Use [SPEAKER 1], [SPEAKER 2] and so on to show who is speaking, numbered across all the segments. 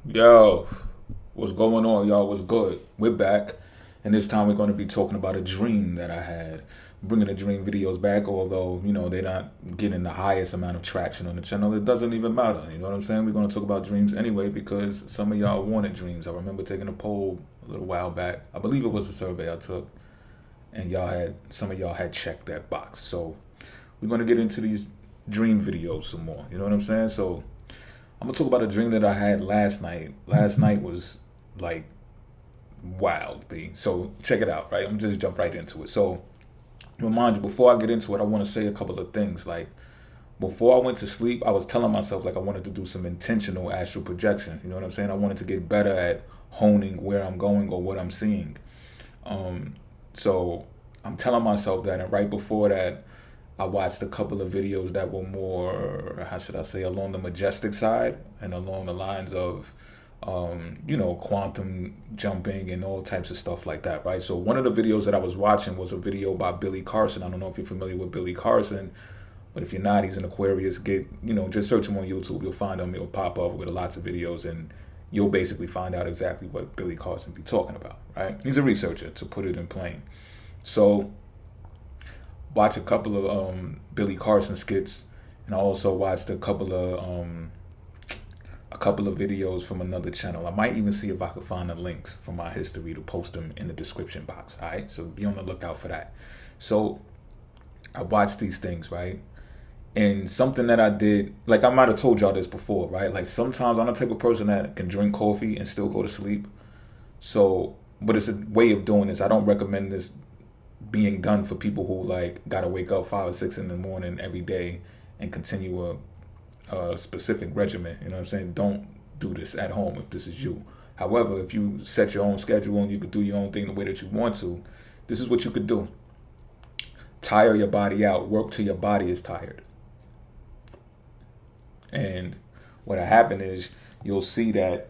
[SPEAKER 1] Yo, what's going on, y'all? What's good? We're back, and this time we're going to be talking about a dream that I had. Bringing the dream videos back, although they're not getting the highest amount of traction on the channel. It doesn't even matter. You know what I'm saying? We're going to talk about dreams anyway because some of y'all wanted dreams. I remember taking a poll a little while back. I believe it was a survey I took, and some of y'all had checked that box. So we're going to get into these dream videos some more. You know what I'm saying? So I'm gonna talk about a dream that I had last night. Last night was like wild, B. So check it out, right? I'm just jump right into it. So remind you, before I get into it, I want to say a couple of things. Like before I went to sleep, I was telling myself like I wanted to do some intentional astral projection. You know what I'm saying? I wanted to get better at honing where I'm going or what I'm seeing. So I'm telling myself that, and right before that, I watched a couple of videos that were more, how should I say, along the majestic side and along the lines of, quantum jumping and all types of stuff like that, right? So one of the videos that I was watching was a video by Billy Carson. I don't know if you're familiar with Billy Carson, but if you're not, he's an Aquarius. Just search him on YouTube. You'll find him. It'll pop up with lots of videos, and you'll basically find out exactly what Billy Carson be talking about, right? He's a researcher, to put it in plain. So watch a couple of Billy Carson skits, and I also watched a couple of videos from another channel. I might even see if I could find the links from my history to post them in the description box. All right, so be on the lookout for that. So I watched these things, right? And something that I did, like I might have told y'all this before, right? Like sometimes I'm the type of person that can drink coffee and still go to sleep. So, but it's a way of doing this. I don't recommend this being done for people who like gotta wake up 5 or 6 in the morning every day and continue a specific regimen. You know what I'm saying? Don't do this at home if this is you. However, if you set your own schedule and you could do your own thing the way that you want to, this is what you could do. Tire your body out. Work till your body is tired. And what'll happen is you'll see that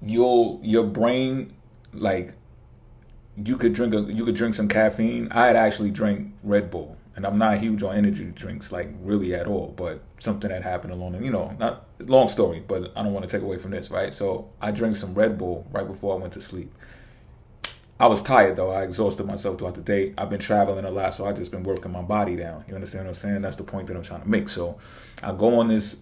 [SPEAKER 1] your brain, like, you could drink some caffeine. I had actually drank Red Bull, and I'm not huge on energy drinks, like really at all. But something that happened along, not long story, but I don't want to take away from this, right? So I drank some Red Bull right before I went to sleep. I was tired though. I exhausted myself throughout the day. I've been traveling a lot, so I just been working my body down. You understand what I'm saying? That's the point that I'm trying to make. So I go on this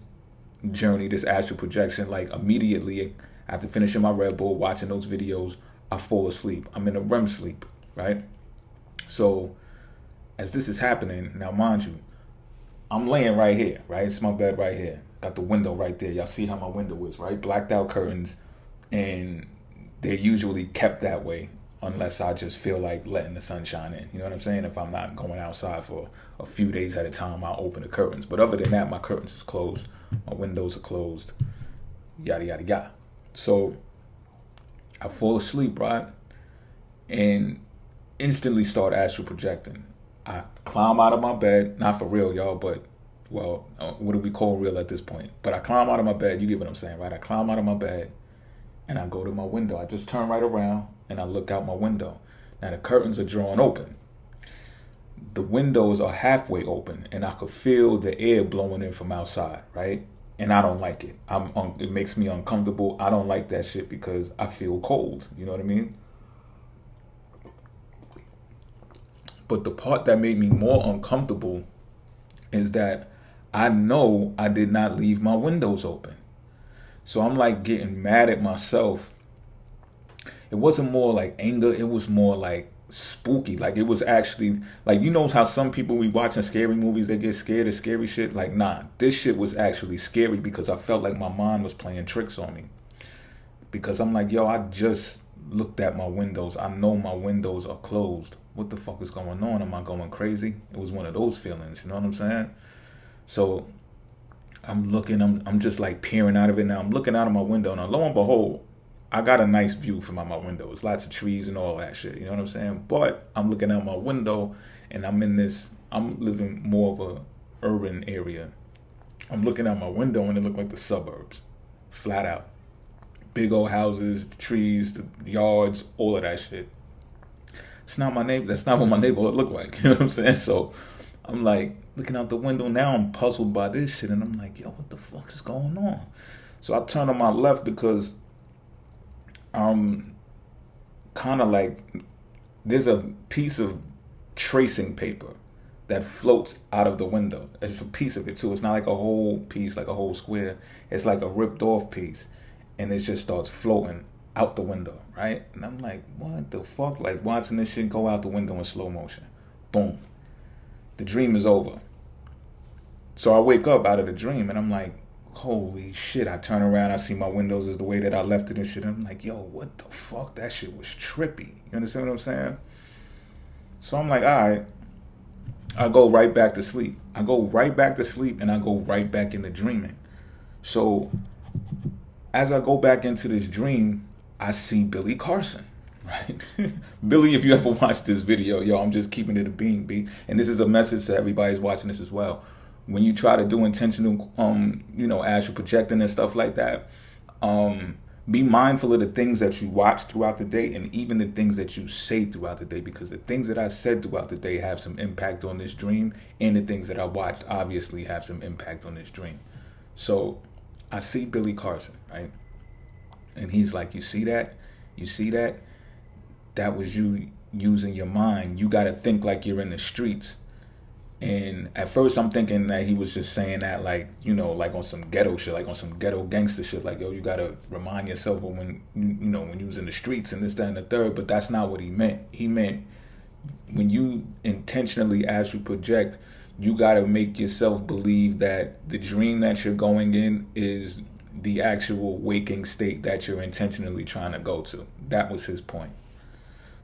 [SPEAKER 1] journey, this astral projection, like immediately after finishing my Red Bull, watching those videos, I fall asleep. I'm in a REM sleep, right? So as this is happening, now mind you, I'm laying right here, right? It's my bed right here. Got the window right there. Y'all see how my window is, right? Blacked out curtains, and they're usually kept that way unless I just feel like letting the sunshine in. You know what I'm saying? If I'm not going outside for a few days at a time, I'll open the curtains. But other than that, my curtains is closed. My windows are closed. Yada, yada, yada. So I fall asleep, right? And instantly start astral projecting. I climb out of my bed, not for real, y'all, but well, what do we call real at this point? But I climb out of my bed. You get what I'm saying, right? I climb out of my bed and I go to my window. I just turn right around and I look out my window. Now the curtains are drawn open. The windows are halfway open, and I could feel the air blowing in from outside, right? And I don't like it. It makes me uncomfortable. I don't like that shit because I feel cold. You know what I mean? But the part that made me more uncomfortable is that I know I did not leave my windows open. So I'm like getting mad at myself. It wasn't more like anger, it was more like spooky. Like it was actually like, you know how some people we watching scary movies, they get scared of scary shit? Like nah, this shit was actually scary because I felt like my mind was playing tricks on me. Because I'm like, yo, I just looked at my windows. I know my windows are closed. What the fuck is going on? Am I going crazy? It was one of those feelings, you know what I'm saying? So I'm looking, I'm just like peering out of it now. I'm looking out of my window, and lo and behold, I got a nice view from out my window. It's lots of trees and all that shit, you know what I'm saying? But I'm looking out my window, and I'm living more of a urban area. I'm looking out my window, and it looked like the suburbs, flat out. Big old houses, trees, the yards, all of that shit. It's not my neighbor. That's not what my neighborhood looked like. You know what I'm saying? So I'm like looking out the window now. I'm puzzled by this shit, and I'm like, yo, what the fuck is going on? So I turn on my left because I'm kind of like, there's a piece of tracing paper that floats out of the window. It's a piece of it too. It's not like a whole piece, like a whole square. It's like a ripped off piece, and it just starts floating out the window, right? And I'm like, what the fuck? Like watching this shit go out the window in slow motion. Boom. The dream is over. So I wake up out of the dream and I'm like, holy shit. I turn around, I see my windows is the way that I left it and shit. I'm like, yo, what the fuck? That shit was trippy. You understand what I'm saying? So I'm like, all right. I go right back to sleep. I go right back to sleep and I go right back into dreaming. So as I go back into this dream, I see Billy Carson, right? Billy, if you ever watched this video, yo, I'm just keeping it a being, B. And this is a message to everybody who's watching this as well. When you try to do intentional, astral projecting and stuff like that, be mindful of the things that you watch throughout the day and even the things that you say throughout the day, because the things that I said throughout the day have some impact on this dream, and the things that I watched obviously have some impact on this dream. So I see Billy Carson, right? And he's like, you see that? You see that? That was you using your mind. You got to think like you're in the streets. And at first I'm thinking that he was just saying that like, like on some ghetto shit, like on some ghetto gangster shit. Like, yo, you got to remind yourself of when you was in the streets and this, that, and the third. But that's not what he meant. He meant when you intentionally, as you project, you got to make yourself believe that the dream that you're going in is the actual waking state that you're intentionally trying to go to. That was his point.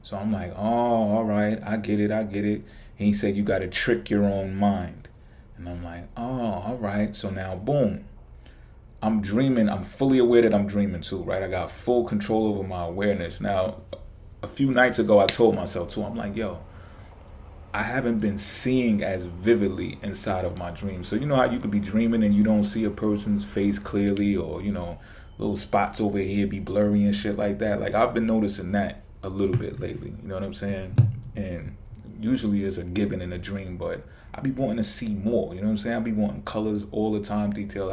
[SPEAKER 1] So I'm like, oh, all right, I get it. And he said, you got to trick your own mind. And I'm like, oh, all right. So now, boom, I'm dreaming. I'm fully aware that I'm dreaming too, right? I got full control over my awareness. Now, a few nights ago, I told myself too, I'm like, yo, I haven't been seeing as vividly inside of my dreams. So you know how you could be dreaming and you don't see a person's face clearly, or, little spots over here be blurry and shit like that. Like, I've been noticing that a little bit lately. You know what I'm saying? And usually it's a given in a dream, but I be wanting to see more. You know what I'm saying? I be wanting colors all the time, detail.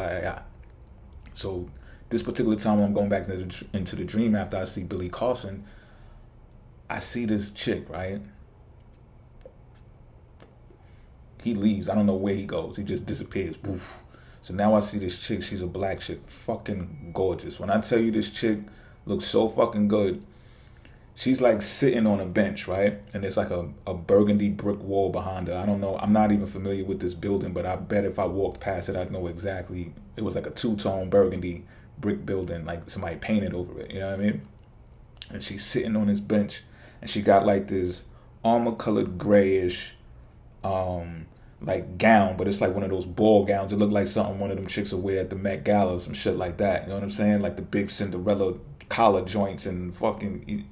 [SPEAKER 1] So this particular time I'm going back into the dream after I see Billy Carson, I see this chick, right? He leaves. I don't know where he goes. He just disappears. Poof. So now I see this chick. She's a black chick. Fucking gorgeous. When I tell you this chick looks so fucking good, she's like sitting on a bench, right? And there's like a burgundy brick wall behind her. I don't know. I'm not even familiar with this building, but I bet if I walked past it, I'd know exactly. It was like a two-tone burgundy brick building, like somebody painted over it. You know what I mean? And she's sitting on this bench, and she got like this armor-colored grayish like gown, but it's like one of those ball gowns. It looked like something one of them chicks would wear at the Met Gala or some shit like that. You know what I'm saying? Like the big Cinderella collar joints and fucking.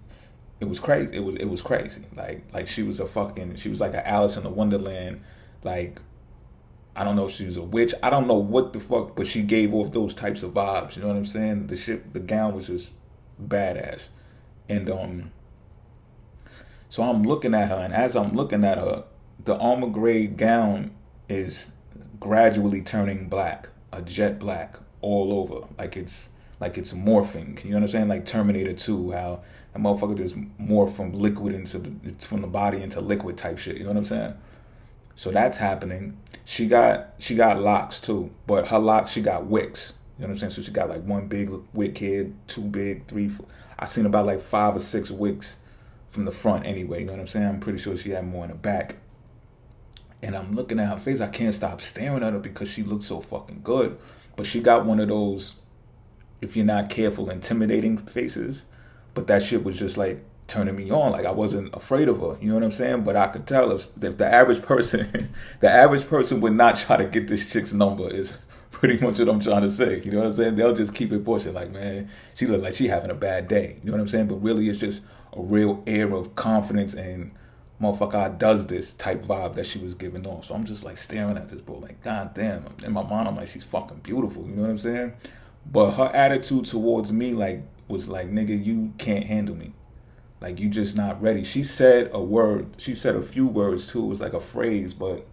[SPEAKER 1] It was crazy. It was crazy. Like she was like an Alice in the Wonderland. Like, I don't know if she was a witch. I don't know what the fuck, but she gave off those types of vibes. You know what I'm saying? The gown was just badass. And so I'm looking at her, and as I'm looking at her, the armor gray gown is gradually turning black, a jet black all over. Like it's morphing. You know what I'm saying? Like Terminator 2, how that motherfucker just morphed from the body into liquid type shit. You know what I'm saying? So that's happening. She got locks too, but her locks, she got wicks. You know what I'm saying? So she got like one big wick head, two big, three, four. I seen about like 5 or 6 wicks from the front anyway. You know what I'm saying? I'm pretty sure she had more in the back. And I'm looking at her face. I can't stop staring at her because she looks so fucking good. But she got one of those, if you're not careful, intimidating faces. But that shit was just like turning me on. Like I wasn't afraid of her. You know what I'm saying? But I could tell if the average person, would not try to get this chick's number is pretty much what I'm trying to say. You know what I'm saying? They'll just keep it pushing. Like, man, she look like she having a bad day. You know what I'm saying? But really it's just a real air of confidence and motherfucker does this type vibe that she was giving off. So I'm just like staring at this bro, like, god damn. In my mind, I'm like, she's fucking beautiful. You know what I'm saying? But her attitude towards me was like, nigga, you can't handle me. Like, you just not ready. She said a word. She said a few words too. It was like a phrase, but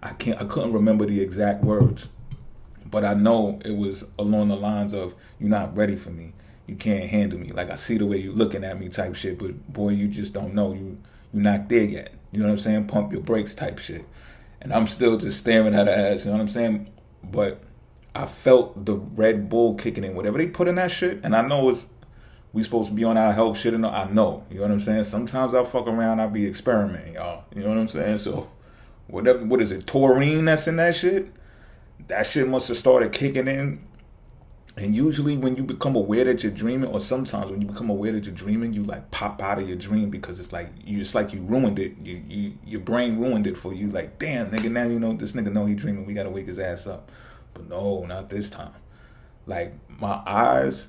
[SPEAKER 1] I couldn't remember the exact words. But I know it was along the lines of, you're not ready for me. You can't handle me. Like, I see the way you looking at me type shit, but boy, you just don't know. You're not there yet. You know what I'm saying? Pump your brakes type shit. And I'm still just staring at her ass, you know what I'm saying? But I felt the Red Bull kicking in, whatever they put in that shit. And I know we supposed to be on our health shit, and I know, you know what I'm saying? Sometimes I'll fuck around, I'll be experimenting, y'all. You know what I'm saying? So whatever, what is it, taurine that's in that shit? That shit must have started kicking in. And usually when you become aware that you're dreaming, or sometimes when you become aware that you're dreaming, you like pop out of your dream because it's like you ruined it. Your brain ruined it for you. Like, damn, nigga, now you know this nigga know he dreaming. We gotta wake his ass up. But no, not this time. Like, my eyes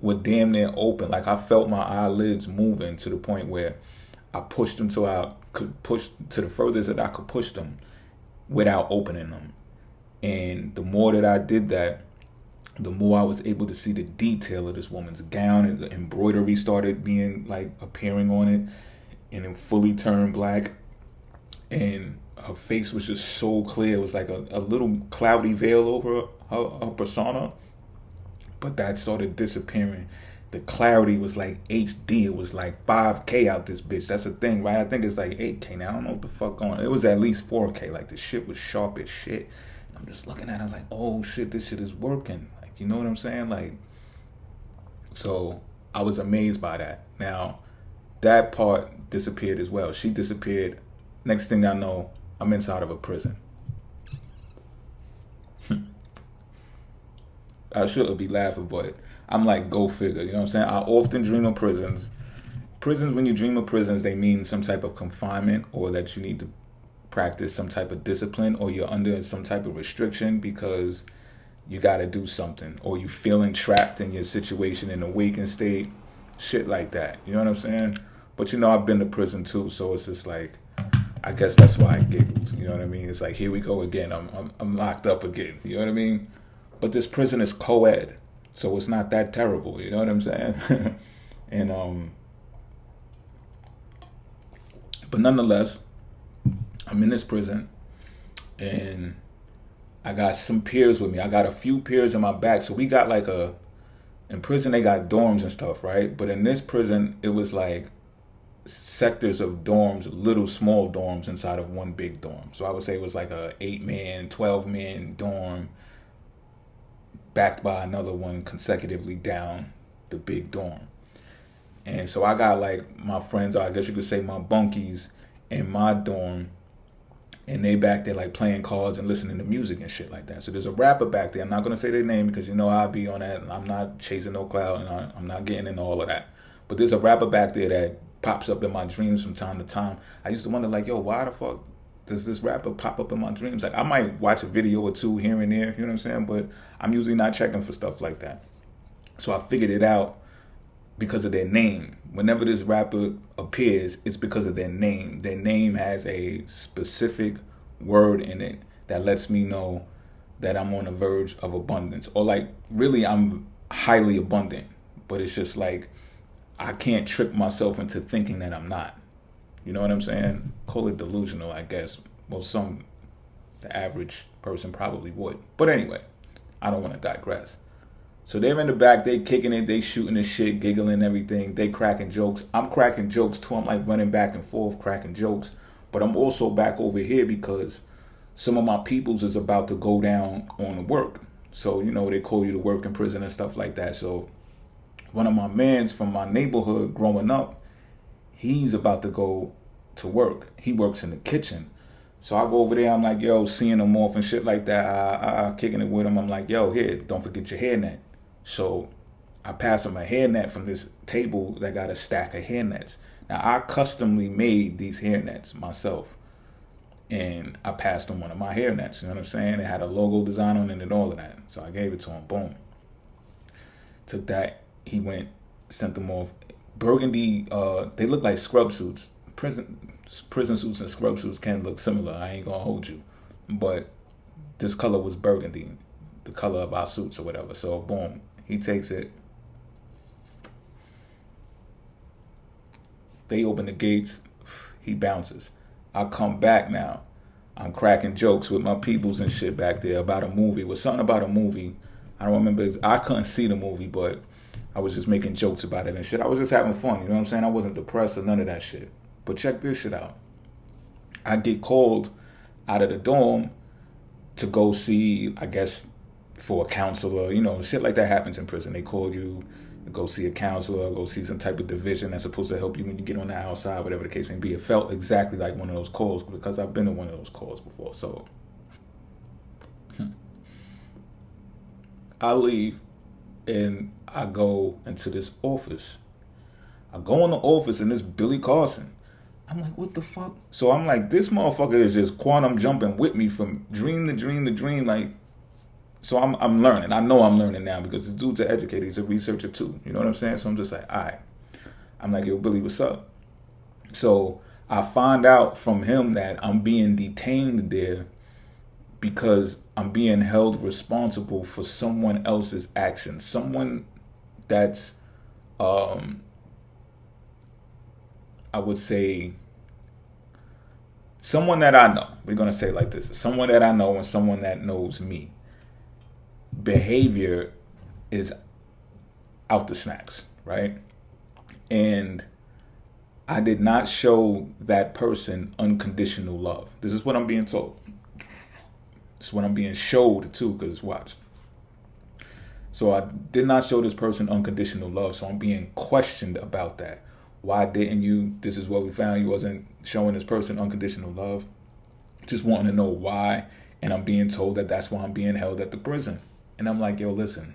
[SPEAKER 1] were damn near open. Like, I felt my eyelids moving to the point where I pushed them till I could push to the furthest that I could push them without opening them. And the more that I did that, the more I was able to see the detail of this woman's gown, and the embroidery started being like appearing on it, and it fully turned black, and her face was just so clear. It was like a little cloudy veil over her persona, but that started disappearing. The clarity was like HD. It was like 5K out this bitch. That's the thing, right? I think it's like 8K now. I don't know what the fuck going on. It was at least 4K. Like, the shit was sharp as shit. I'm just looking at it like, oh shit, this shit is working. Like, you know what I'm saying? Like, so I was amazed by that. Now, that part disappeared as well. She disappeared. Next thing I know, I'm inside of a prison. I shouldn't be laughing, but I'm like, go figure. You know what I'm saying? I often dream of prisons. Prisons, when you dream of prisons, they mean some type of confinement, or that you need to practice some type of discipline, or you're under some type of restriction because you got to do something, or you feeling trapped in your situation in a waking state, shit like that. You know what I'm saying? But you know, I've been to prison too, so it's just like, I guess that's why I giggled. You know what I mean? It's like, here we go again. I'm locked up again. You know what I mean? But this prison is co-ed, so it's not that terrible. You know what I'm saying? And but nonetheless, I'm in this prison, and I got some peers with me. I got a few peers in my back. So we got like in prison they got dorms and stuff, right? But in this prison, it was like sectors of dorms, little small dorms inside of one big dorm. So I would say it was like a 8-man, 12-man dorm backed by another one consecutively down the big dorm. And so I got like my friends, or I guess you could say my bunkies, in my dorm, and they back there like playing cards and listening to music and shit like that. So there's a rapper back there. I'm not gonna say their name because you know I'll be on that, and I'm not chasing no clout, and I'm not getting into all of that. But there's a rapper back there that pops up in my dreams from time to time. I used to wonder like, yo, why the fuck does this rapper pop up in my dreams? Like, I might watch a video or two here and there, you know what I'm saying? But I'm usually not checking for stuff like that. So I figured it out because of their name. Whenever this rapper appears, it's because of their name. Their name has a specific word in it that lets me know that I'm on the verge of abundance. Or like, really, I'm highly abundant. But it's just like, I can't trick myself into thinking that I'm not. You know what I'm saying? Call it delusional, I guess. Well, the average person probably would. But anyway, I don't want to digress. So they're in the back, they kicking it, they shooting the shit, giggling, everything. They cracking jokes. I'm cracking jokes too. I'm like running back and forth, cracking jokes. But I'm also back over here because some of my peoples is about to go down on work. So, you know, they call you to work in prison and stuff like that. So one of my mans from my neighborhood growing up, he's about to go to work. He works in the kitchen. So I go over there, I'm like, yo, seeing him off and shit like that, kicking it with him. I'm like, yo, here, don't forget your hairnet. So I pass him a hairnet from this table that got a stack of hairnets. Now, I customly made these hairnets myself. And I passed him one of my hairnets, you know what I'm saying? It had a logo design on it and all of that. So I gave it to him, boom. Took that, he went, sent them off. Burgundy, they look like scrub suits. Prison suits and scrub suits can look similar. I ain't gonna hold you. But this color was burgundy, the color of our suits or whatever. So boom, he takes it. They open the gates. He bounces. I come back now. I'm cracking jokes with my peoples and shit back there about a movie. It was something about a movie. I don't remember. I couldn't see the movie, but I was just making jokes about it and shit. I was just having fun. You know what I'm saying? I wasn't depressed or none of that shit. But check this shit out. I get called out of the dorm to go see, I guess, for a counselor. You know, shit like that happens in prison. They call you to go see a counselor, go see some type of division that's supposed to help you when you get on the outside, whatever the case may be. It felt exactly like one of those calls because I've been in one of those calls before. So I leave and I go into this office. I go in the office and it's Billy Carson. I'm like, what the fuck? So I'm like, this motherfucker is just quantum jumping with me from dream to dream to dream. Like, so I'm learning. I know I'm learning now because this dude's an educator. He's a researcher too. You know what I'm saying? So I'm just like, all right. I'm like, yo, Billy, what's up? So I find out from him that I'm being detained there because I'm being held responsible for someone else's actions. Someone that's, I would say, someone that I know. We're going to say it like this. Someone that I know and someone that knows me. Behavior is out the snacks, right? And I did not show that person unconditional love. This is what I'm being told. This is what I'm being showed too, because watch. So I did not show this person unconditional love, so I'm being questioned about that. Why didn't you? This is what we found. You wasn't showing this person unconditional love. Just wanting to know why. And I'm being told that that's why I'm being held at the prison. And I'm like, yo, listen.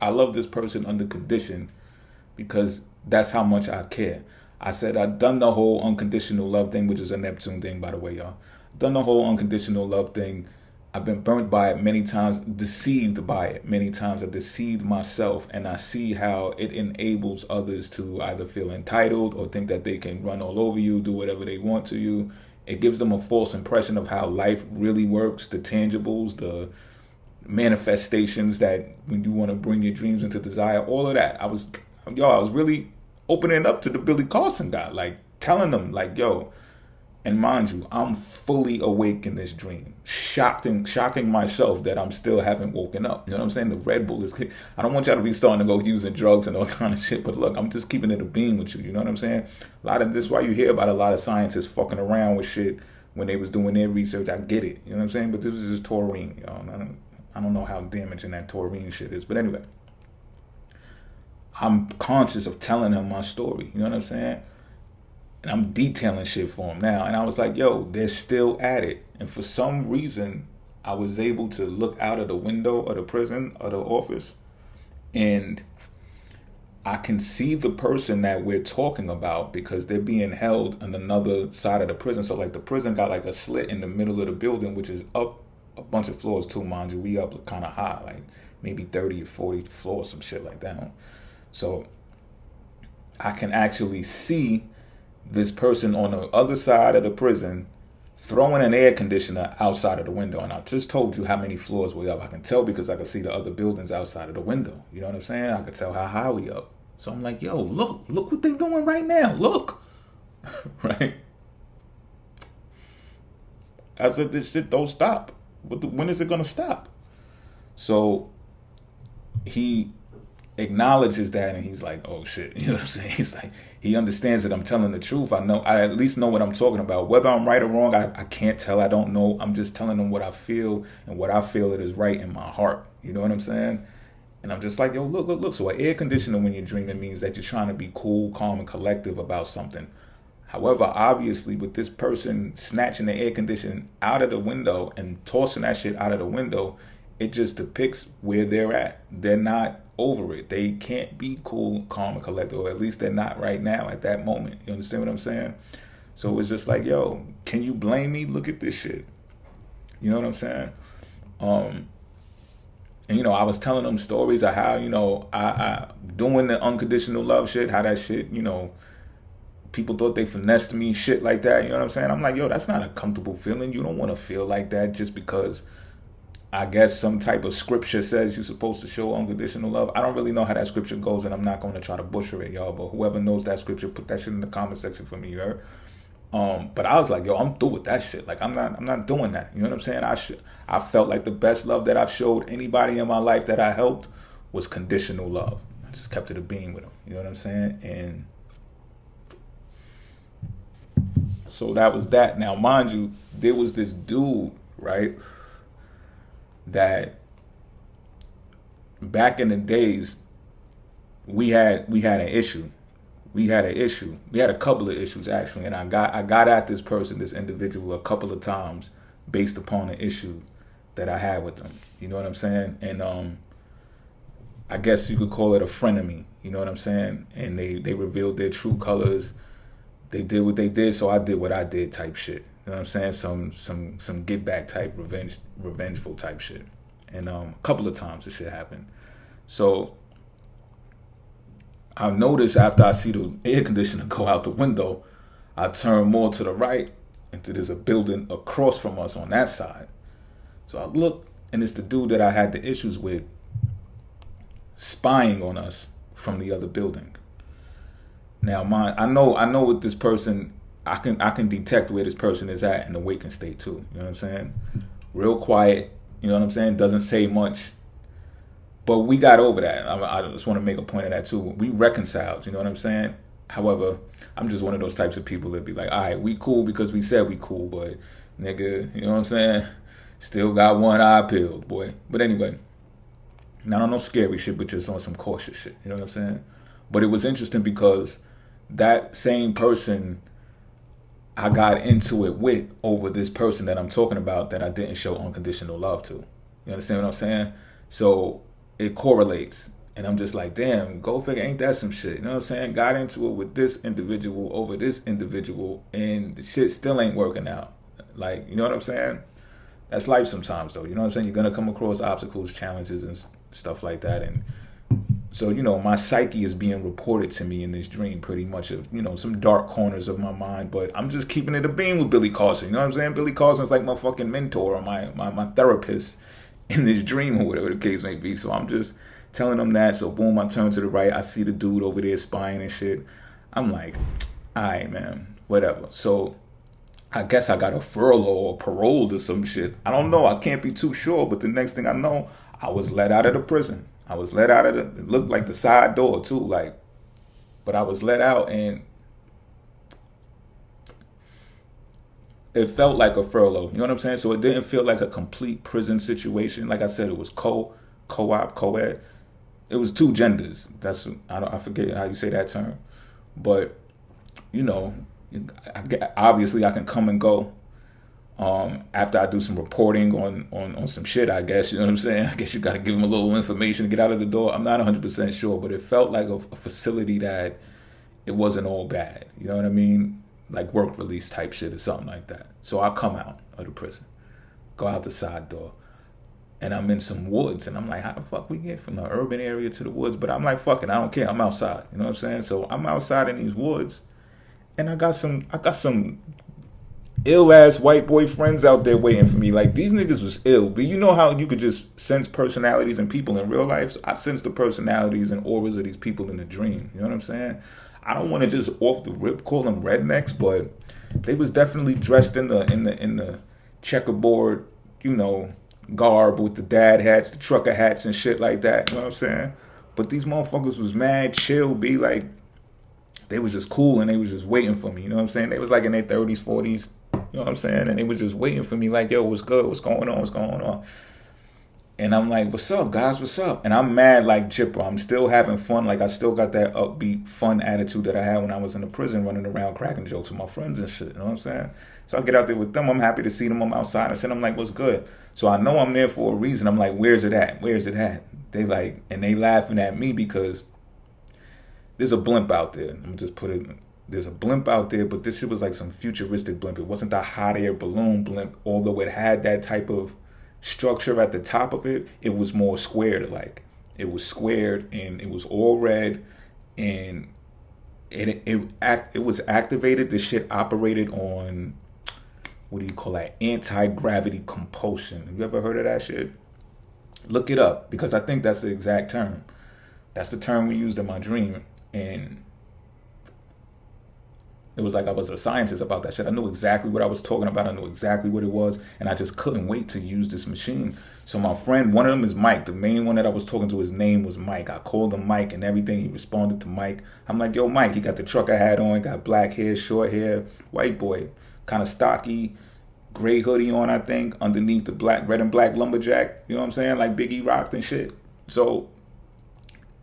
[SPEAKER 1] I love this person under condition because that's how much I care. I said I've done the whole unconditional love thing, which is a Neptune thing, by the way, y'all. Done the whole unconditional love thing. I've been burnt by it many times, deceived by it many times. I deceived myself, and I see how it enables others to either feel entitled or think that they can run all over you, do whatever they want to you. It gives them a false impression of how life really works, the tangibles, the manifestations that when you want to bring your dreams into desire, all of that. I was really opening up to the Billy Carson guy, like telling them, like, yo. And mind you, I'm fully awake in this dream, shocking myself that I'm still haven't woken up. You know what I'm saying? The Red Bull is. I don't want y'all to be starting to go using drugs and all kind of shit. But look, I'm just keeping it a beam with you. You know what I'm saying? A lot of this, why you hear about a lot of scientists fucking around with shit when they was doing their research. I get it. You know what I'm saying? But this is just taurine, y'all. I don't know how damaging that taurine shit is. But anyway, I'm conscious of telling him my story. You know what I'm saying? And I'm detailing shit for him now. And I was like, yo, they're still at it. And for some reason, I was able to look out of the window of the prison or the office. And I can see the person that we're talking about because they're being held on another side of the prison. So like the prison got like a slit in the middle of the building, which is up a bunch of floors too, mind you. We up kind of high, like maybe 30 or 40 floors, some shit like that. So I can actually see this person on the other side of the prison throwing an air conditioner outside of the window. And I just told you how many floors we up. I can tell because I can see the other buildings outside of the window. You know what I'm saying? I can tell how high we up. So I'm like, yo, look what they're doing right now. Look. Right? I said, this shit don't stop. But when is it going to stop? So he acknowledges that and he's like, oh shit. You know what I'm saying? He's like, he understands that I'm telling the truth. I at least know what I'm talking about. Whether I'm right or wrong, I can't tell. I don't know. I'm just telling them what I feel and what I feel it is right in my heart. You know what I'm saying? And I'm just like, yo, look. So an air conditioner when you're dreaming means that you're trying to be cool, calm, and collective about something. However, obviously, with this person snatching the air conditioner out of the window and tossing that shit out of the window, it just depicts where they're at. They're not over it. They can't be cool, calm, and collected, or at least they're not right now at that moment. You understand what I'm saying? So it's just like, yo, can you blame me? Look at this shit. You know what I'm saying? And, you know, I was telling them stories of how, you know, I doing the unconditional love shit, how that shit, you know, people thought they finessed me, shit like that. You know what I'm saying? I'm like, yo, that's not a comfortable feeling. You don't want to feel like that just because I guess some type of scripture says you're supposed to show unconditional love. I don't really know how that scripture goes, and I'm not going to try to butcher it, y'all. But whoever knows that scripture, put that shit in the comment section for me, you heard? But I was like, yo, I'm through with that shit. Like, I'm not doing that. You know what I'm saying? I felt like the best love that I've showed anybody in my life that I helped was conditional love. I just kept it a beam with them. You know what I'm saying? And so that was that. Now, mind you, there was this dude, right, that back in the days, we had an issue. We had an issue. We had a couple of issues actually, and I got at this person, this individual, a couple of times based upon the issue that I had with them. You know what I'm saying? And I guess you could call it a frenemy. You know what I'm saying? And they revealed their true colors. They did what they did, so I did what I did type shit. You know what I'm saying? Some get back type revengeful type shit. And a couple of times this shit happened. So I've noticed after I see the air conditioner go out the window, I turn more to the right, and there's a building across from us on that side. So I look, and it's the dude that I had the issues with spying on us from the other building. Now, I know with this person, I can detect where this person is at in the waking state too. You know what I'm saying? Real quiet. You know what I'm saying? Doesn't say much. But we got over that. I just want to make a point of that too. We reconciled. You know what I'm saying? However, I'm just one of those types of people that be like, all right, we cool because we said we cool, but nigga, you know what I'm saying? Still got one eye peeled, boy. But anyway, not on no scary shit, but just on some cautious shit. You know what I'm saying? But it was interesting because that same person I got into it with over this person that I'm talking about that I didn't show unconditional love to. You understand what I'm saying? So it correlates. And I'm just like, damn, go figure, ain't that some shit? You know what I'm saying? Got into it with this individual over this individual, and the shit still ain't working out. Like, you know what I'm saying? That's life sometimes, though. You know what I'm saying? You're going to come across obstacles, challenges, and stuff like that. And so, you know, my psyche is being reported to me in this dream pretty much of, you know, some dark corners of my mind. But I'm just keeping it a beam with Billy Carson. You know what I'm saying? Billy Carson's like my fucking mentor or my therapist in this dream or whatever the case may be. So I'm just telling them that. So boom, I turn to the right. I see the dude over there spying and shit. I'm like, all right, man, whatever. So I guess I got a furlough or paroled or some shit. I don't know. I can't be too sure. But the next thing I know, I was let out of the prison. I was let out of it looked like the side door too, like, but I was let out and it felt like a furlough. You know what I'm saying? So it didn't feel like a complete prison situation. Like I said, it was co-op, co-ed. It was two genders. I forget how you say that term, but you know, obviously I can come and go. After I do some reporting on some shit, I guess, you know what I'm saying? I guess you got to give them a little information to get out of the door. I'm not 100% sure, but it felt like a facility that it wasn't all bad. You know what I mean? Like work release type shit or something like that. So I come out of the prison, go out the side door, and I'm in some woods, and I'm like, how the fuck we get from the urban area to the woods? But I'm like, fuck it, I don't care. I'm outside. You know what I'm saying? So I'm outside in these woods, and I got some ill ass white boy friends out there waiting for me. Like, these niggas was ill, but you know how you could just sense personalities in people in real life? So I sense the personalities and auras of these people in the dream. You know what I'm saying? I don't want to just off the rip call them rednecks, but they was definitely dressed in the checkerboard, you know, garb with the dad hats, the trucker hats and shit like that. You know what I'm saying? But these motherfuckers was mad chill, be like, they was just cool and they was just waiting for me. You know what I'm saying? They was like in their 30s, 40s. You know what I'm saying? And they was just waiting for me like, yo, what's good? What's going on? What's going on? And I'm like, what's up, guys? What's up? And I'm mad like Jipper. I'm still having fun. Like, I still got that upbeat, fun attitude that I had when I was in the prison running around cracking jokes with my friends and shit. You know what I'm saying? So I get out there with them. I'm happy to see them. I'm outside. I said, I'm like, what's good? So I know I'm there for a reason. I'm like, where's it at? Where's it at? They like, and they laughing at me because there's a blimp out there. Let me just put it. There's a blimp out there, but this shit was like some futuristic blimp. It wasn't the hot air balloon blimp, although it had that type of structure at the top of it. It was more squared, like it was squared and it was all red, and it was activated. The shit operated on, what do you call that? Anti-gravity compulsion. Have you ever heard of that shit? Look it up, because I think that's the exact term. That's the term we used in my dream. And It was like I was a scientist about that shit. I knew exactly what I was talking about. I knew exactly what it was. And I just couldn't wait to use this machine. So my friend, one of them is Mike. The main one that I was talking to, his name was Mike. I called him Mike and everything. He responded to Mike. I'm like, yo, Mike, he got the trucker hat on, got black hair, short hair, white boy, kind of stocky, gray hoodie on, I think, underneath the black, red and black lumberjack. You know what I'm saying? Like Biggie rocked and shit. So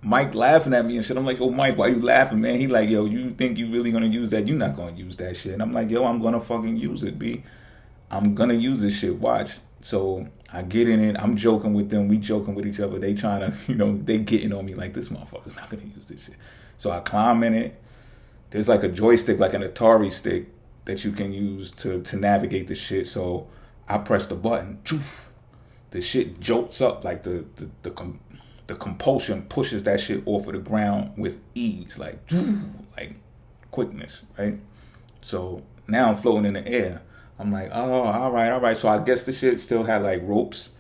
[SPEAKER 1] Mike laughing at me and shit. I'm like, yo, Mike, why you laughing, man? He like, yo, you think you really gonna use that? You not gonna use that shit. And I'm like, yo, I'm gonna fucking use it, B. I'm gonna use this shit. Watch. So I get in it. I'm joking with them. We joking with each other. They trying to, they getting on me like, this motherfucker's not gonna use this shit. So I climb in it. There's like a joystick, like an Atari stick that you can use to navigate the shit. So I press the button. The shit jolts up like the compulsion pushes that shit off of the ground with ease, like quickness, right? So now I'm floating in the air. I'm like, oh, all right. So I guess the shit still had like ropes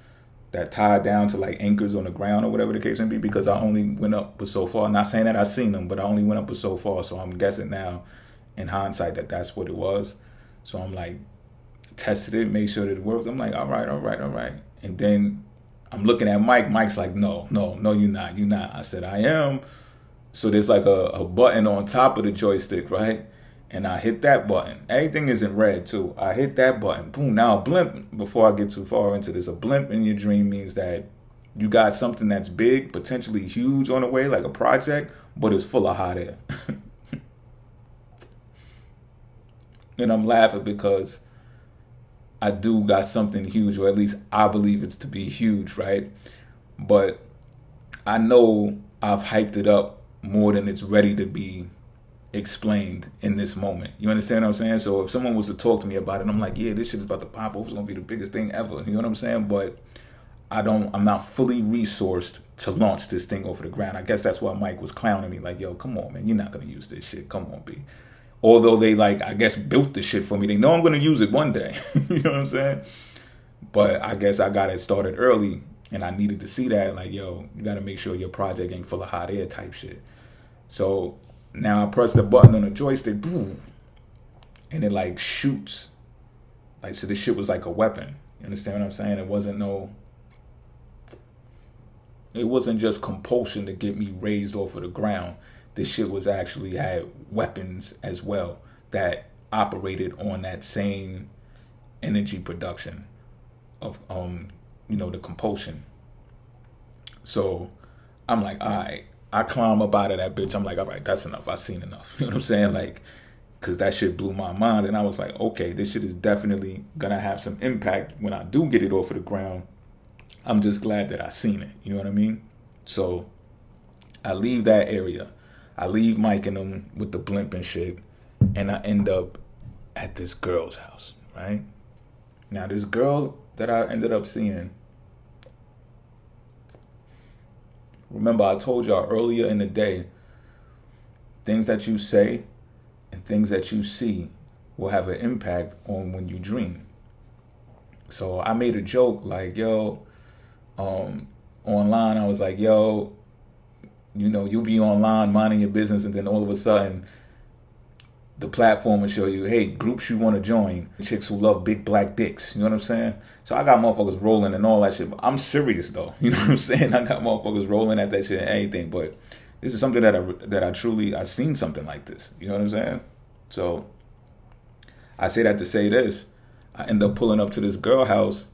[SPEAKER 1] that tied down to like anchors on the ground or whatever the case may be, because I only went up but so far. Not saying that I seen them, but I only went up but so far. So I'm guessing now in hindsight that that's what it was. So I'm like, tested it, made sure that it worked. I'm like, all right. And then I'm looking at Mike. Mike's like, no, you're not. I said, I am. So there's like a button on top of the joystick, right? And I hit that button. Everything is in red too. I hit that button. Boom. Now a blimp, before I get too far into this, a blimp in your dream means that you got something that's big, potentially huge on the way, like a project, but it's full of hot air. And I'm laughing because I do got something huge, or at least I believe it's to be huge, right? But I know I've hyped it up more than it's ready to be explained in this moment. You understand what I'm saying? So if someone was to talk to me about it, I'm like, yeah, this shit is about to pop off. It's gonna be the biggest thing ever. You know what I'm saying? But I'm not fully resourced to launch this thing over the ground. I guess that's why Mike was clowning me, like, yo, come on, man, you're not gonna use this shit. Come on, B. Although they I guess built the shit for me. They know I'm going to use it one day. You know what I'm saying? But I guess I got it started early and I needed to see that. Like, yo, you got to make sure your project ain't full of hot air type shit. So now I press the button on the joystick, boom, and it shoots. So this shit was like a weapon. You understand what I'm saying? It wasn't just compulsion to get me raised off of the ground. This shit was actually had weapons as well that operated on that same energy production of the compulsion. So I'm like, all right, I climb up out of that bitch. I'm like, all right, that's enough. I've seen enough. You know what I'm saying? Because that shit blew my mind. And I was like, okay, this shit is definitely gonna have some impact when I do get it off of the ground. I'm just glad that I seen it. You know what I mean? So I leave that area. I leave Mike and them with the blimp and shit, and I end up at this girl's house, right? Now, this girl that I ended up seeing, remember I told y'all earlier in the day, things that you say and things that you see will have an impact on when you dream. So I made a joke like, yo, online, I was like, yo, you'll be online minding your business, and then all of a sudden the platform will show you, hey, groups you want to join, chicks who love big black dicks. You know what I'm saying? So I got motherfuckers rolling and all that shit. But I'm serious though. You know what I'm saying? I got motherfuckers rolling at that shit and anything. But this is something I've seen something like this. You know what I'm saying? So I say that to say this. I end up pulling up to this girl house,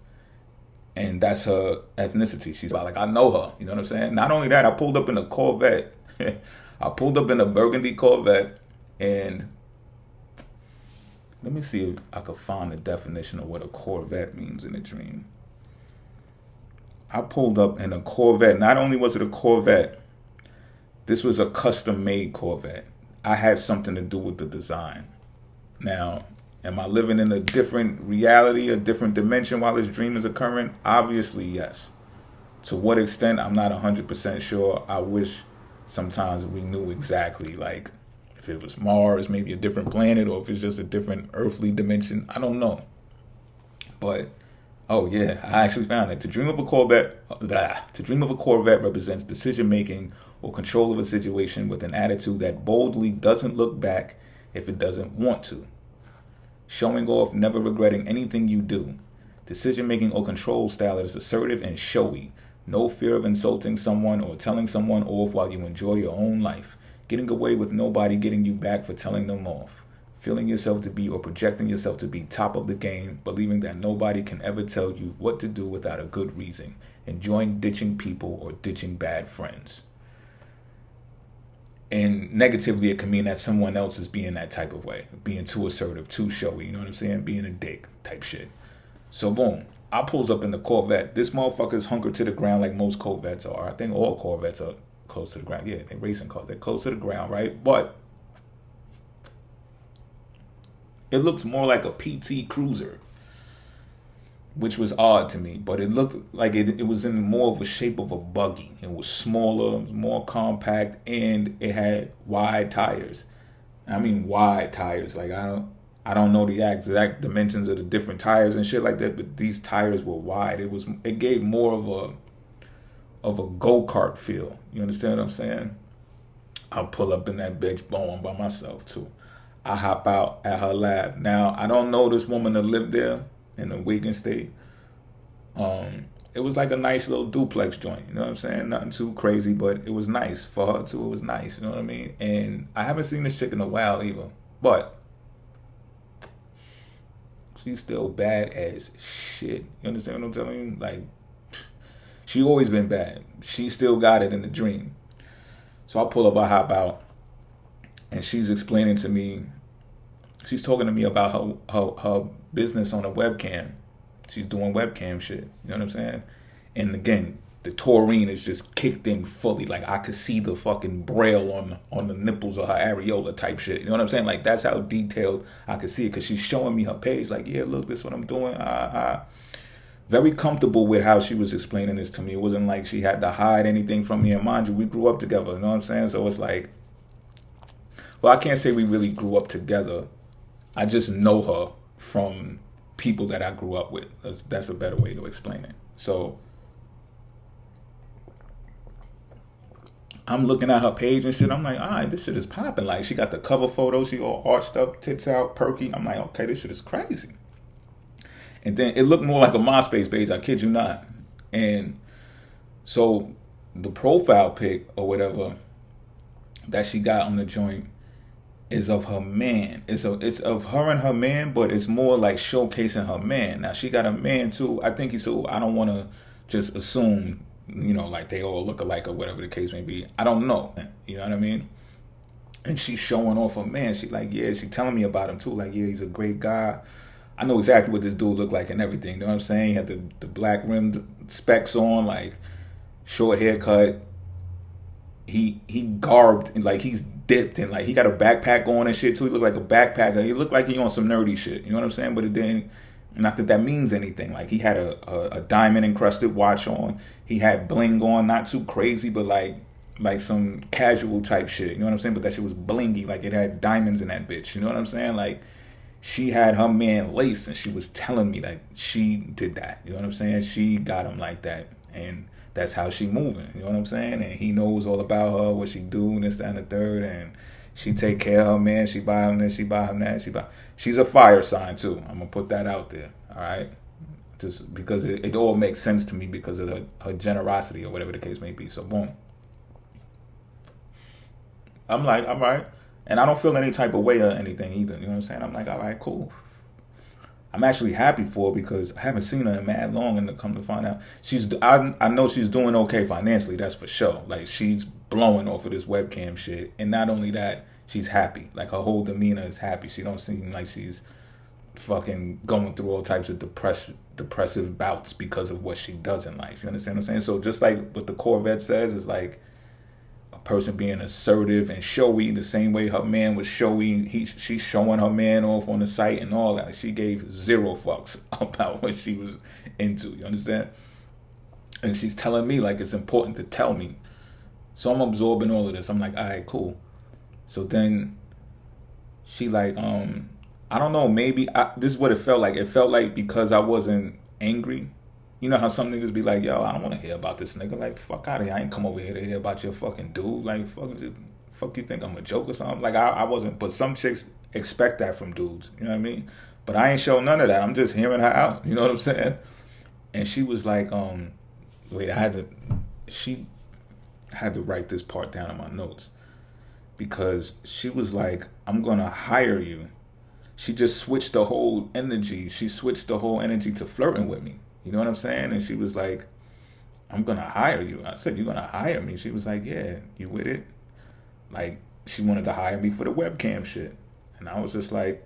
[SPEAKER 1] and that's her ethnicity. She's I know her. You know what I'm saying? Not only that, I pulled up in a Corvette. I pulled up in a burgundy Corvette, and let me see if I could find the definition of what a Corvette means in a dream. I pulled up in a Corvette. Not only was it a Corvette, this was a custom-made Corvette. I had something to do with the design. Now, am I living in a different reality, a different dimension while this dream is occurring? Obviously, yes. To what extent, I'm not 100% sure. I wish sometimes we knew exactly, if it was Mars, maybe a different planet, or if it's just a different earthly dimension. I don't know. But, oh yeah, I actually found it. To dream of a Corvette represents decision-making or control of a situation with an attitude that boldly doesn't look back if it doesn't want to. Showing off, never regretting anything you do. Decision making or control style that is assertive and showy. No fear of insulting someone or telling someone off while you enjoy your own life. Getting away with nobody getting you back for telling them off. Feeling yourself to be or projecting yourself to be top of the game, believing that nobody can ever tell you what to do without a good reason. Enjoying ditching people or ditching bad friends. And negatively, it can mean that someone else is being that type of way. Being too assertive, too showy, you know what I'm saying? Being a dick type shit. So boom, I pulls up in the Corvette. This motherfucker's hunkered to the ground like most Corvettes are. I think all Corvettes are close to the ground. Yeah, they're racing cars. They're close to the ground, right? But it looks more like a PT Cruiser, which was odd to me. But it looked like it was in more of a shape of a buggy. It was smaller, it was more compact, and it had wide tires. I mean wide tires. Like I don't know the exact dimensions of the different tires and shit like that, but these tires were wide. It gave more of a go-kart feel. You understand what I'm saying? I'll pull up in that bitch blowing by myself too. I hop out at her lab. Now I don't know this woman that lived there in the Wigan State. It was like a nice little duplex joint, you know what I'm saying? Nothing too crazy, but it was nice. For her too, it was nice, you know what I mean? And I haven't seen this chick in a while either. But she's still bad as shit. You understand what I'm telling you? Like, she always been bad. She still got it in the dream. So I pull up, I hop out, and she's explaining to me, she's talking to me about her business on a webcam. She's doing webcam shit. You know what I'm saying? And again, the taurine is just kicked in fully. Like, I could see the fucking braille on the nipples of her areola type shit. You know what I'm saying? Like, that's how detailed I could see it, because she's showing me her page. Like, yeah, look, this is what I'm doing. Very comfortable with how she was explaining this to me. It wasn't like she had to hide anything from me. And mind you, we grew up together. You know what I'm saying? So it's like, well, I can't say we really grew up together. I just know her from people that I grew up with. That's a better way to explain it. So I'm looking at her page and shit. I'm like, all right, this shit is popping. Like, she got the cover photo. She all arched up, tits out, perky. I'm like, okay, this shit is crazy. And then it looked more like a MySpace page, I kid you not. And so the profile pic or whatever that she got on the joint is of her man. It's of her and her man, but it's more like showcasing her man. Now, she got a man too. I think I don't want to just assume, you know, like they all look alike or whatever the case may be. I don't know. You know what I mean? And she's showing off her man. She like, yeah, she telling me about him too. Like, yeah, he's a great guy. I know exactly what this dude looked like and everything. You know what I'm saying? He had the black rimmed specs on, like short haircut. He garbed and like he's dipped and like he got a backpack on and shit too. He looked like a backpacker. He looked like he on some nerdy shit. You know what I'm saying? But it didn't. Not that means anything. Like, he had a diamond encrusted watch on. He had bling on, not too crazy, but like some casual type shit. You know what I'm saying? But that shit was blingy. Like, it had diamonds in that bitch. You know what I'm saying? Like, she had her man laced and she was telling me that she did that. You know what I'm saying? She got him like that. And that's how she moving. You know what I'm saying? And he knows all about her, what she do, this, that, and the third. And she take care of her man. She buy him this, she buy him that. She's a fire sign too. I'm going to put that out there. All right? Just because it all makes sense to me because of her generosity or whatever the case may be. So, boom. I'm like, all right. And I don't feel any type of way or anything either. You know what I'm saying? I'm like, all right, cool. I'm actually happy for her because I haven't seen her in mad long, and to come to find out, I know she's doing okay financially. That's for sure. Like, she's blowing off of this webcam shit, and not only that, she's happy. Like, her whole demeanor is happy. She don't seem like she's fucking going through all types of depressive bouts because of what she does in life. You understand what I'm saying? So just like what the Corvette says is like a person being assertive and showy, the same way her man was showy. She's showing her man off on the site and all that. She gave zero fucks about what she was into. You understand? And she's telling me like it's important to tell me. So I'm absorbing all of this. I'm like, all right, cool. So then she like, I don't know, maybe this is what it felt like. It felt like because I wasn't angry. You know how some niggas be like, yo, I don't want to hear about this nigga. Like, the fuck out of here. I ain't come over here to hear about your fucking dude. Like, fuck you think I'm a joke or something? Like, I wasn't. But some chicks expect that from dudes. You know what I mean? But I ain't show none of that. I'm just hearing her out. You know what I'm saying? And she was like, wait, she had to write this part down in my notes, because she was like, I'm gonna hire you. She just switched the whole energy. She switched the whole energy to flirting with me. You know what I'm saying? And she was like, I'm gonna hire you. I said, you're gonna hire me? She was like, yeah, you with it? Like, she wanted to hire me for the webcam shit. And I was just like,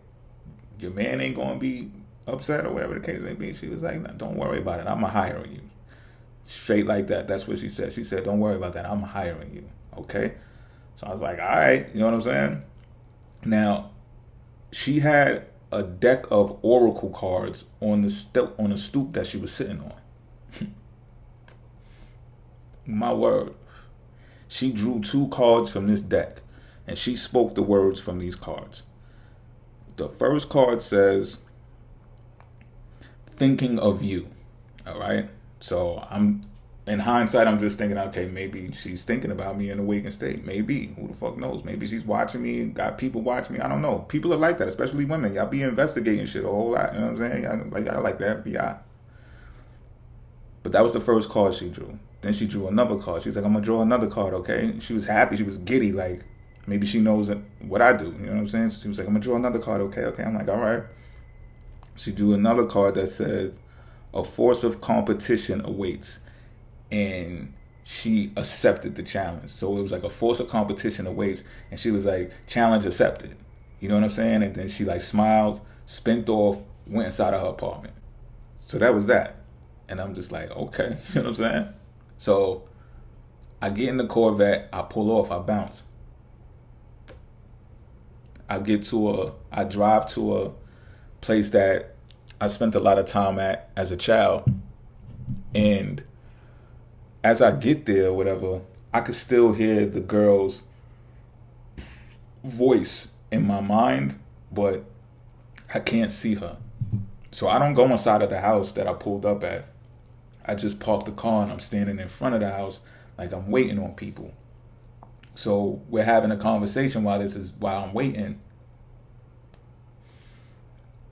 [SPEAKER 1] your man ain't gonna be upset or whatever the case may be. She was like, no, don't worry about it. I'm hiring you. Straight like that. That's what she said. She said, don't worry about that. I'm hiring you. Okay? So I was like, all right. You know what I'm saying? Now, she had a deck of oracle cards on the stoop that she was sitting on. My word. She drew 2 cards from this deck, and she spoke the words from these cards. The first card says, thinking of you. All right? So in hindsight, I'm just thinking, okay, maybe she's thinking about me in a waking state. Maybe. Who the fuck knows? Maybe she's watching me, got people watching me. I don't know. People are like that, especially women. Y'all be investigating shit a whole lot. You know what I'm saying? Y'all like the FBI. But that was the first card she drew. Then she drew another card. She was like, I'm going to draw another card, okay? She was happy. She was giddy. Like, maybe she knows what I do. You know what I'm saying? She was like, I'm going to draw another card, okay? I'm like, all right. She drew another card that says, a force of competition awaits. And she accepted the challenge. So it was like a force of competition awaits. And she was like, challenge accepted. You know what I'm saying? And then she like smiled, spent off, went inside of her apartment. So that was that. And I'm just like, okay. You know what I'm saying? So I get in the Corvette. I pull off. I bounce. I drive to a place that I spent a lot of time at as a child. And as I get there or whatever, I could still hear the girl's voice in my mind, but I can't see her. So I don't go inside of the house that I pulled up at. I just park the car and I'm standing in front of the house like I'm waiting on people. So we're having a conversation while I'm waiting.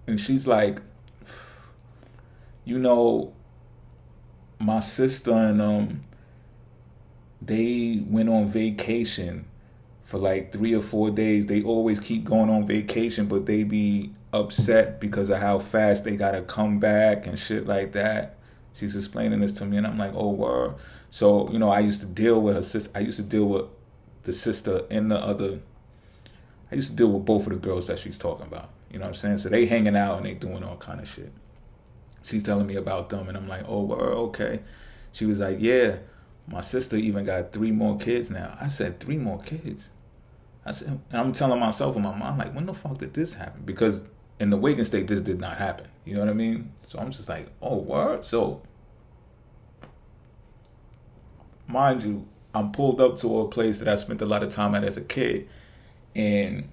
[SPEAKER 1] And she's like, my sister and they went on vacation for like 3 or 4 days. They always keep going on vacation, but they be upset because of how fast they gotta come back and shit like that. She's explaining this to me, and I'm like, oh, word. So, I used to deal with her sister. I used to deal with the sister and I used to deal with both of the girls that she's talking about. You know what I'm saying? So they hanging out and they doing all kind of shit. She's telling me about them, and I'm like, oh, word, okay. She was like, yeah, my sister even got 3 more kids now. I said, 3 more kids? I said, and I'm telling myself in my mind, like, when the fuck did this happen? Because in the waking state, this did not happen. You know what I mean? So I'm just like, oh, word? So, mind you, I'm pulled up to a place that I spent a lot of time at as a kid. And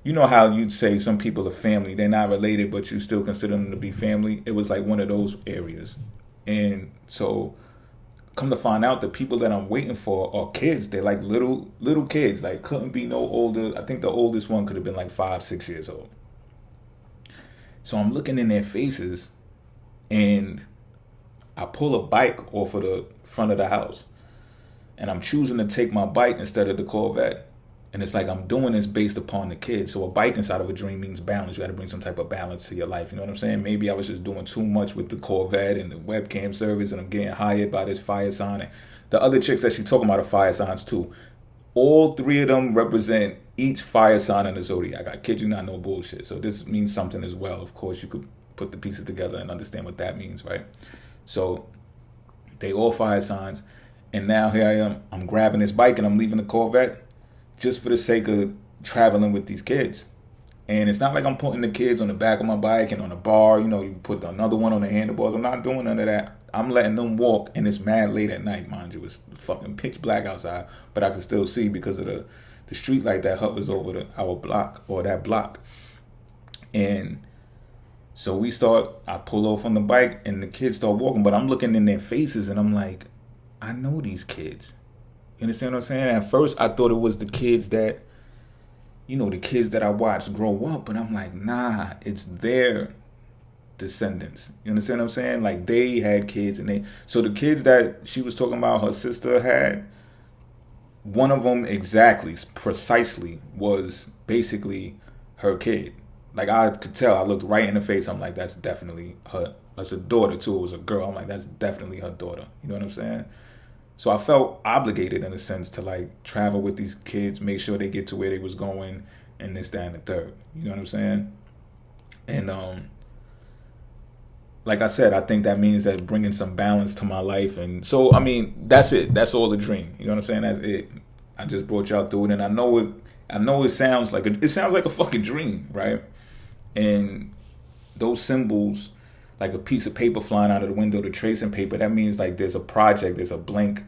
[SPEAKER 1] you know how you'd say some people are family. They're not related, but you still consider them to be family. It was like one of those areas. And so come to find out, the people that I'm waiting for are kids. They're like little kids. Like, couldn't be no older. I think the oldest one could have been like 5, 6 years old. So I'm looking in their faces, and I pull a bike off of the front of the house. And I'm choosing to take my bike instead of the Corvette. And it's like I'm doing this based upon the kids. So a bike inside of a dream means balance. You got to bring some type of balance to your life. You know what I'm saying? Maybe I was just doing too much with the Corvette and the webcam service, and I'm getting hired by this fire sign. And the other chicks that she's talking about are fire signs too. All 3 of them represent each fire sign in the zodiac. I kid you not, no bullshit. So this means something as well. Of course, you could put the pieces together and understand what that means, right? So they all fire signs. And now here I am. I'm grabbing this bike and I'm leaving the Corvette just for the sake of traveling with these kids. And it's not like I'm putting the kids on the back of my bike and on the bar. You put another one on the handlebars. I'm not doing none of that. I'm letting them walk, and it's mad late at night, mind you. It's fucking pitch black outside, but I can still see because of the street light that hovers over our block, or that block. And so I pull off on the bike, and the kids start walking, but I'm looking in their faces, and I'm like, I know these kids. You understand what I'm saying? At first, I thought it was the kids that the kids that I watch grow up, but I'm like, nah, it's their descendants. You understand what I'm saying? Like they had kids, and so the kids that she was talking about, her sister had, one of them exactly, precisely, was basically her kid. Like I could tell. I looked right in the face. I'm like, that's definitely her. That's a daughter too. It was a girl. I'm like, that's definitely her daughter. You know what I'm saying? So I felt obligated in a sense to like travel with these kids, make sure they get to where they was going, and this, that, and the third. You know what I'm saying? And like I said, I think that means that bringing some balance to my life. And so, I mean, that's it. That's all the dream. You know what I'm saying? That's it. I just brought y'all through it, and I know it. I know it sounds like a fucking dream, right? And those symbols, like a piece of paper flying out of the window, the tracing paper, that means like there's a project, there's a blank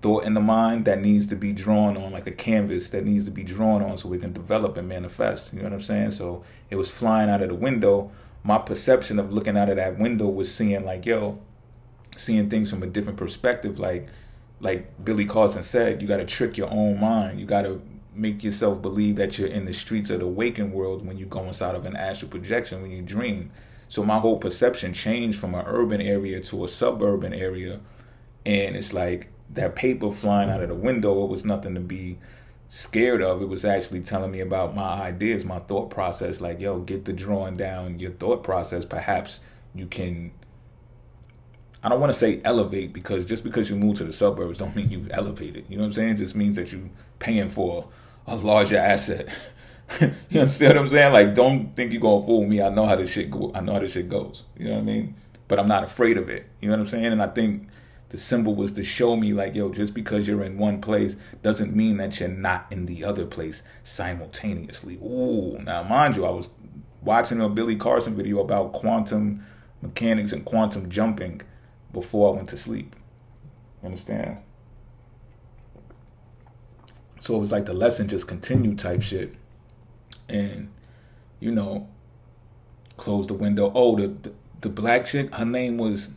[SPEAKER 1] thought in the mind that needs to be drawn on, like a canvas that needs to be drawn on so we can develop and manifest. You know what I'm saying? So it was flying out of the window. My perception of looking out of that window was seeing like, seeing things from a different perspective. Like Billy Carson said, you got to trick your own mind. You got to make yourself believe that you're in the streets of the waking world when you go inside of an astral projection, when you dream. So my whole perception changed from an urban area to a suburban area. And it's like that paper flying out of the window, it was nothing to be scared of. It was actually telling me about my ideas, my thought process. Like, get the drawing down your thought process. Perhaps you can, I don't want to say elevate, because just because you move to the suburbs don't mean you've elevated. You know what I'm saying? It just means that you're paying for a larger asset. You understand what I'm saying? Like, don't think you're going to fool me. I know how this shit goes. You know what I mean? But I'm not afraid of it. You know what I'm saying? And I think the symbol was to show me like, just because you're in one place doesn't mean that you're not in the other place simultaneously. Ooh, now mind you, I was watching a Billy Carson video about quantum mechanics and quantum jumping before I went to sleep. You understand? So it was like the lesson just continued type shit. And, close the window. Oh, the black chick, her name was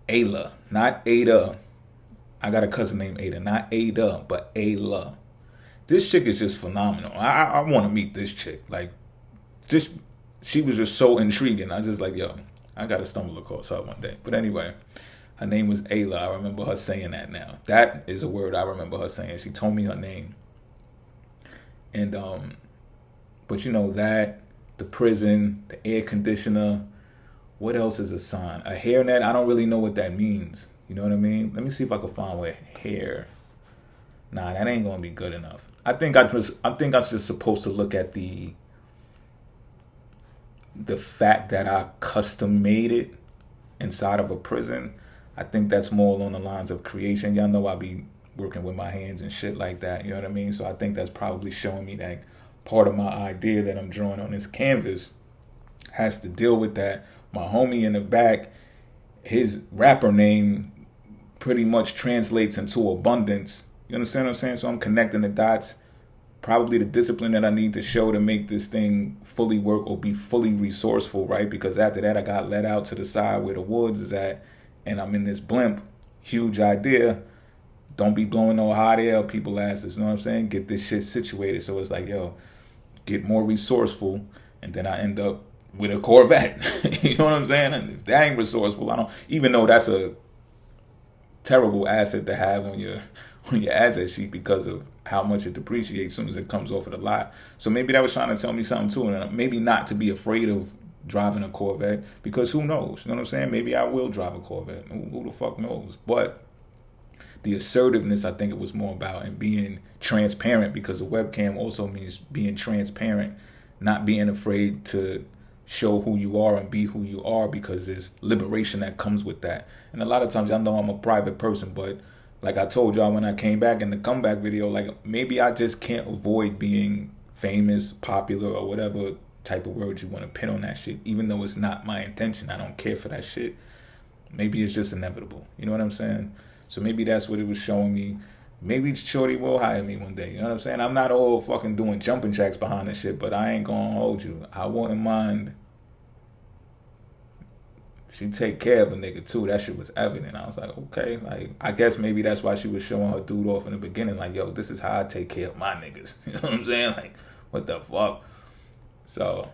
[SPEAKER 1] Ayla, not Ada. I got a cousin named Ada, not Ada, but Ayla. This chick is just phenomenal. I want to meet this chick. Like, she was just so intriguing. I just like, I got to stumble across her one day. But anyway, her name was Ayla. I remember her saying that now. That is a word I remember her saying. She told me her name. And, but that, the prison, the air conditioner, what else is a sign? A hairnet, I don't really know what that means. You know what I mean? Let me see if I can find where hair. Nah, that ain't gonna be good enough. I think I was just supposed to look at the fact that I custom made it inside of a prison. I think that's more along the lines of creation. Y'all know I be working with my hands and shit like that. You know what I mean? So I think that's probably showing me that part of my idea that I'm drawing on this canvas has to deal with that. My homie in the back, his rapper name pretty much translates into abundance. You understand what I'm saying? So I'm connecting the dots. Probably the discipline that I need to show to make this thing fully work or be fully resourceful, right? Because after that, I got let out to the side where the woods is at, and I'm in this blimp. Huge idea. Don't be blowing no hot air up people's asses. You know what I'm saying? Get this shit situated. So it's like, get more resourceful, and then I end up with a Corvette. You know what I'm saying? And if that ain't resourceful, I don't. Even though that's a terrible asset to have on your asset sheet because of how much it depreciates as soon as it comes off of the lot. So maybe that was trying to tell me something too, and maybe not to be afraid of driving a Corvette, because who knows? You know what I'm saying? Maybe I will drive a Corvette. Who the fuck knows? But the assertiveness, I think it was more about, and being transparent, because the webcam also means being transparent, not being afraid to show who you are and be who you are, because there's liberation that comes with that. And a lot of times, y'all know I'm a private person, but like I told y'all when I came back in the comeback video, like maybe I just can't avoid being famous, popular, or whatever type of word you want to pin on that shit, even though it's not my intention. I don't care for that shit. Maybe it's just inevitable. You know what I'm saying? So maybe that's what it was showing me. Maybe Shorty will hire me one day. You know what I'm saying? I'm not all fucking doing jumping jacks behind this shit, but I ain't gonna hold you. I wouldn't mind she take care of a nigga too. That shit was evident. I was like, okay, like I guess maybe that's why she was showing her dude off in the beginning. Like, yo, this is how I take care of my niggas. You know what I'm saying? Like, what the fuck? So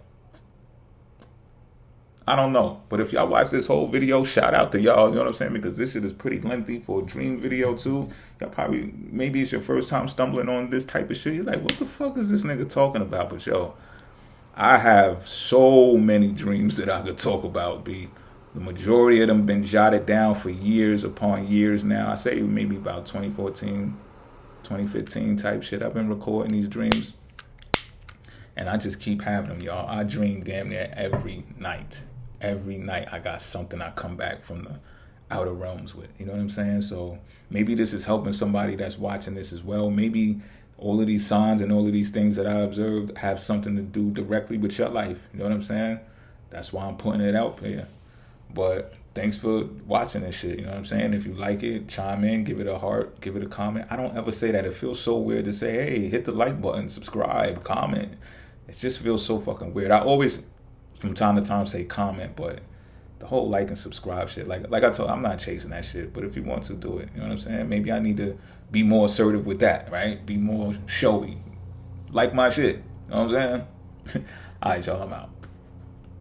[SPEAKER 1] I don't know. But if y'all watch this whole video, shout out to y'all. You know what I'm saying? Because this shit is pretty lengthy for a dream video too. Y'all probably, maybe it's your first time stumbling on this type of shit. You're like, what the fuck is this nigga talking about? But yo, I have so many dreams that I could talk about, B. The majority of them been jotted down for years upon years now. I say maybe about 2014, 2015 type shit. I've been recording these dreams. And I just keep having them, y'all. I dream damn near every night. Every night I got something I come back from the outer realms with. You know what I'm saying? So maybe this is helping somebody that's watching this as well. Maybe all of these signs and all of these things that I observed have something to do directly with your life. You know what I'm saying? That's why I'm putting it out here. But thanks for watching this shit. You know what I'm saying? If you like it, chime in, give it a heart, give it a comment. I don't ever say that. It feels so weird to say, hey, hit the like button, subscribe, comment. It just feels so fucking weird. I always, from time to time, say comment, but the whole like and subscribe shit, like I told, I'm not chasing that shit. But if you want to do it, you know what I'm saying? Maybe I need to be more assertive with that, right? Be more showy. Like my shit. You know what I'm saying? All right, y'all, I'm out.